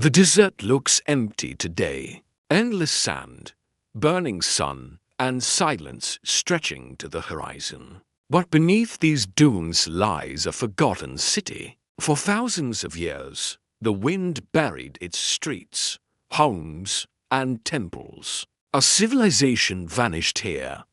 The desert looks empty today. Endless sand, burning sun, and silence stretching to the horizon. But beneath these dunes lies a forgotten city. For thousands of years, the wind buried its streets, homes, and temples. A civilization vanished here,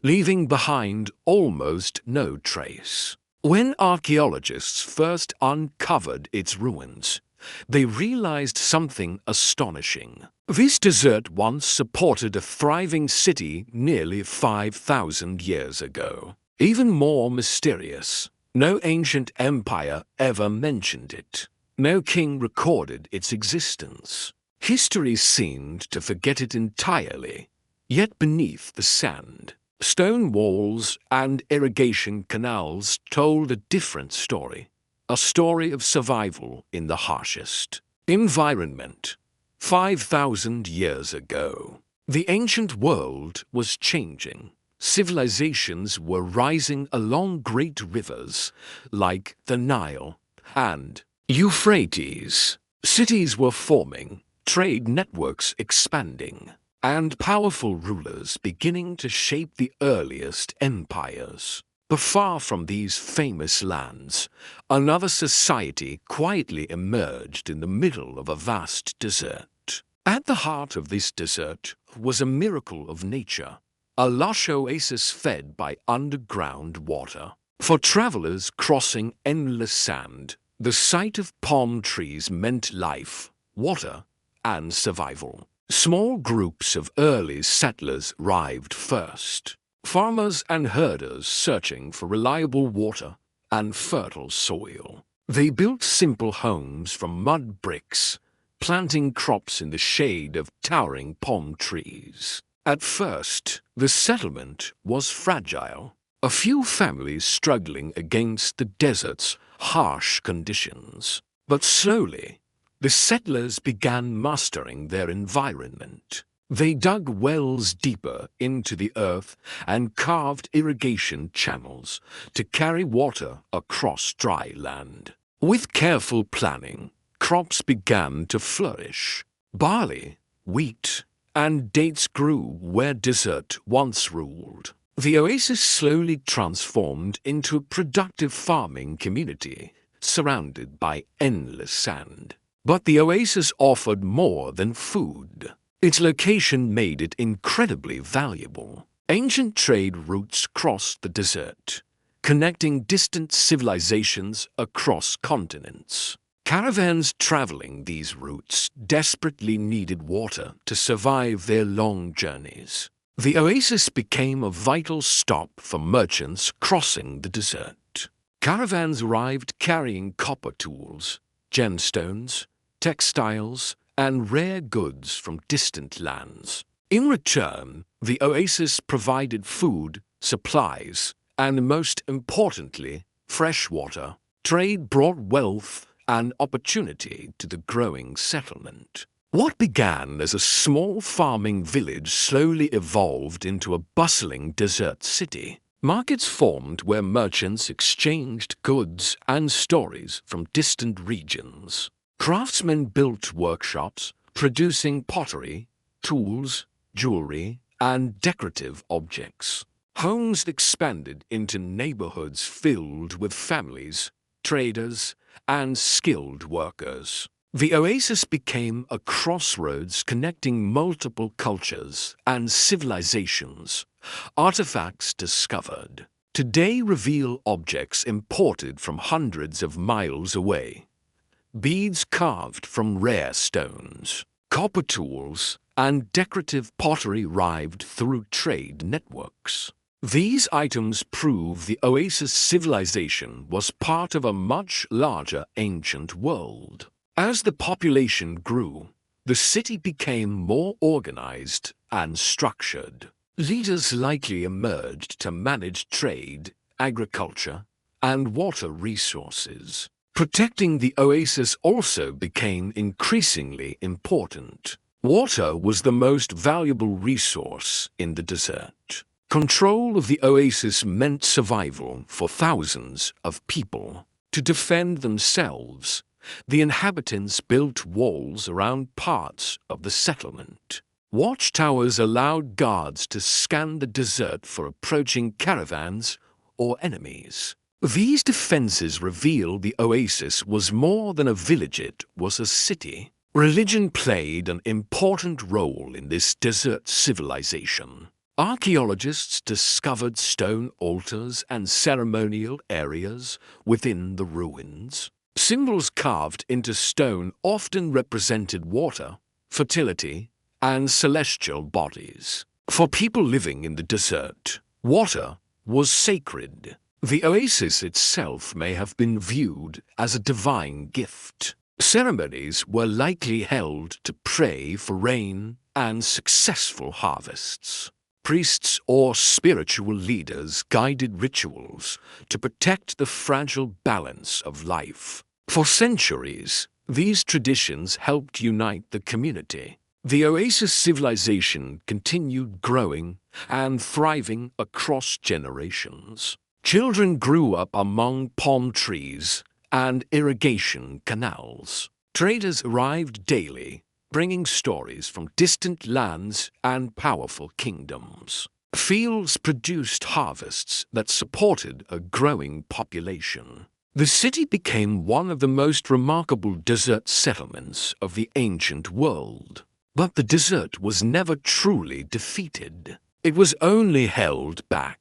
leaving behind almost no trace. When archaeologists first uncovered its ruins, they realized something astonishing. This desert once supported a thriving city nearly 5,000 years ago. Even more mysterious, no ancient empire ever mentioned it. No king recorded its existence. History seemed to forget it entirely. Yet beneath the sand, stone walls and irrigation canals told a different story. A story of survival in the harshest environment. 5,000 years ago, the ancient world was changing. Civilizations were rising along great rivers like the Nile and Euphrates. Cities were forming, trade networks expanding, and powerful rulers beginning to shape the earliest empires. But far from these famous lands, another society quietly emerged in the middle of a vast desert. At the heart of this desert was a miracle of nature, a lush oasis fed by underground water. For travelers crossing endless sand, the sight of palm trees meant life, water, and survival. Small groups of early settlers arrived first. Farmers and herders searching for reliable water and fertile soil. They built simple homes from mud bricks, planting crops in the shade of towering palm trees. At first, the settlement was fragile, a few families struggling against the desert's harsh conditions. But slowly, the settlers began mastering their environment. They dug wells deeper into the earth and carved irrigation channels to carry water across dry land. With careful planning, crops began to flourish. Barley, wheat, and dates grew where desert once ruled. The oasis slowly transformed into a productive farming community surrounded by endless sand. But the oasis offered more than food. Its location made it incredibly valuable. Ancient trade routes crossed the desert, connecting distant civilizations across continents. Caravans traveling these routes desperately needed water to survive their long journeys. The oasis became a vital stop for merchants crossing the desert. Caravans arrived carrying copper tools, gemstones, textiles, and rare goods from distant lands. In return, the oasis provided food, supplies, and most importantly, fresh water. Trade brought wealth and opportunity to the growing settlement. What began as a small farming village slowly evolved into a bustling desert city. Markets formed where merchants exchanged goods and stories from distant regions. Craftsmen built workshops, producing pottery, tools, jewelry, and decorative objects. Homes expanded into neighborhoods filled with families, traders, and skilled workers. The oasis became a crossroads connecting multiple cultures and civilizations. Artifacts discovered today reveal objects imported from hundreds of miles away. Beads carved from rare stones, copper tools, and decorative pottery arrived through trade networks. These items prove the oasis civilization was part of a much larger ancient world. As the population grew, the city became more organized and structured. Leaders likely emerged to manage trade, agriculture, and water resources. Protecting the oasis also became increasingly important. Water was the most valuable resource in the desert. Control of the oasis meant survival for thousands of people. To defend themselves, the inhabitants built walls around parts of the settlement. Watchtowers allowed guards to scan the desert for approaching caravans or enemies. These defenses reveal the oasis was more than a village, it was a city. Religion played an important role in this desert civilization. Archaeologists discovered stone altars and ceremonial areas within the ruins. Symbols carved into stone often represented water, fertility, and celestial bodies. For people living in the desert, water was sacred. The oasis itself may have been viewed as a divine gift. Ceremonies were likely held to pray for rain and successful harvests. Priests or spiritual leaders guided rituals to protect the fragile balance of life. For centuries, these traditions helped unite the community. The oasis civilization continued growing and thriving across generations. Children grew up among palm trees and irrigation canals. Traders arrived daily, bringing stories from distant lands and powerful kingdoms. Fields produced harvests that supported a growing population. The city became one of the most remarkable desert settlements of the ancient world. But the desert was never truly defeated. It was only held back.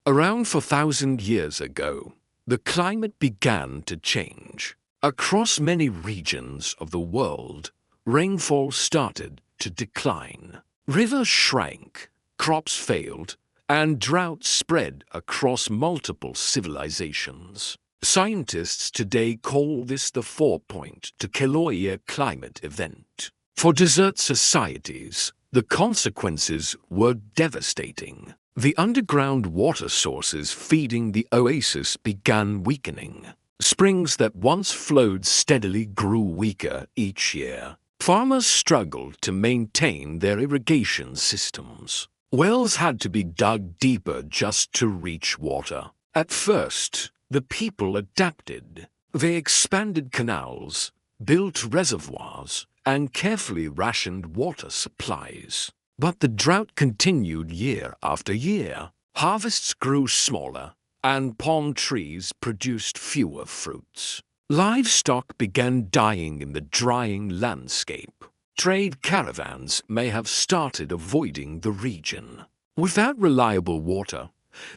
Around 4,000 years ago, the climate began to change. Across many regions of the world, rainfall started to decline. Rivers shrank, crops failed, and drought spread across multiple civilizations. Scientists today call this the 4.2 climate event. For desert societies, the consequences were devastating. The underground water sources feeding the oasis began weakening. Springs that once flowed steadily grew weaker each year. Farmers struggled to maintain their irrigation systems. Wells had to be dug deeper just to reach water. At first, the people adapted. They expanded canals, built reservoirs, and carefully rationed water supplies. But the drought continued year after year. Harvests grew smaller, and palm trees produced fewer fruits. Livestock began dying in the drying landscape. Trade caravans may have started avoiding the region. Without reliable water,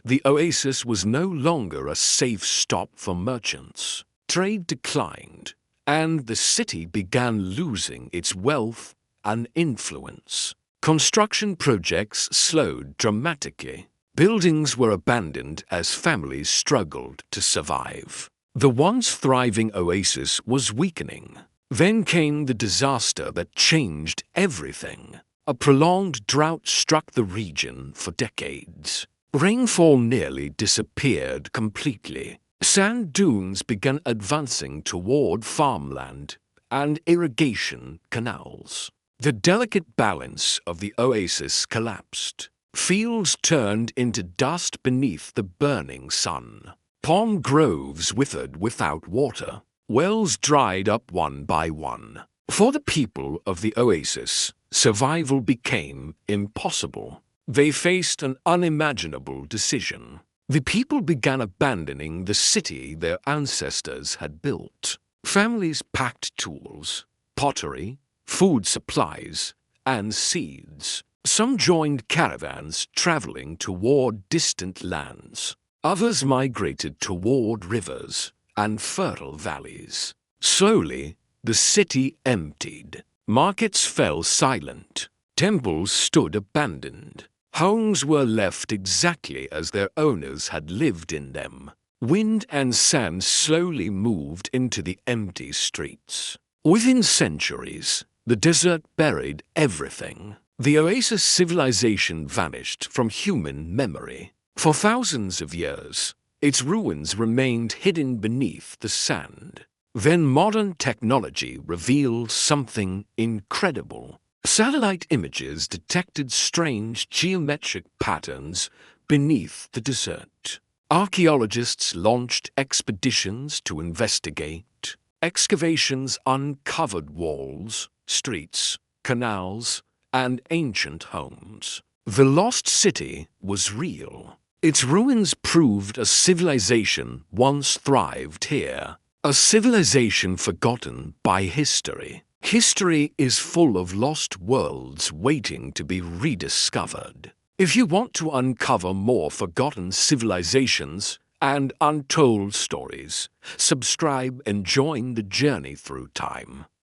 the oasis was no longer a safe stop for merchants. Trade declined, and the city began losing its wealth and influence. Construction projects slowed dramatically. Buildings were abandoned as families struggled to survive. The once thriving oasis was weakening. Then came the disaster that changed everything. A prolonged drought struck the region for decades. Rainfall nearly disappeared completely. Sand dunes began advancing toward farmland and irrigation canals. The delicate balance of the oasis collapsed. Fields turned into dust beneath the burning sun. Palm groves withered without water. Wells dried up one by one. For the people of the oasis, survival became impossible. They faced an unimaginable decision. The people began abandoning the city their ancestors had built. Families packed tools, pottery, food supplies, and seeds. Some joined caravans traveling toward distant lands. Others migrated toward rivers and fertile valleys. Slowly, the city emptied. Markets fell silent. Temples stood abandoned. Homes were left exactly as their owners had lived in them. Wind and sand slowly moved into the empty streets. Within centuries, the desert buried everything. The oasis civilization vanished from human memory. For thousands of years, its ruins remained hidden beneath the sand. Then modern technology revealed something incredible. Satellite images detected strange geometric patterns beneath the desert. Archaeologists launched expeditions to investigate. Excavations uncovered walls, streets, canals, and ancient homes. The lost city was real. Its ruins proved a civilization once thrived here, a civilization forgotten by history. History is full of lost worlds waiting to be rediscovered. If you want to uncover more forgotten civilizations and untold stories, subscribe and join the journey through time.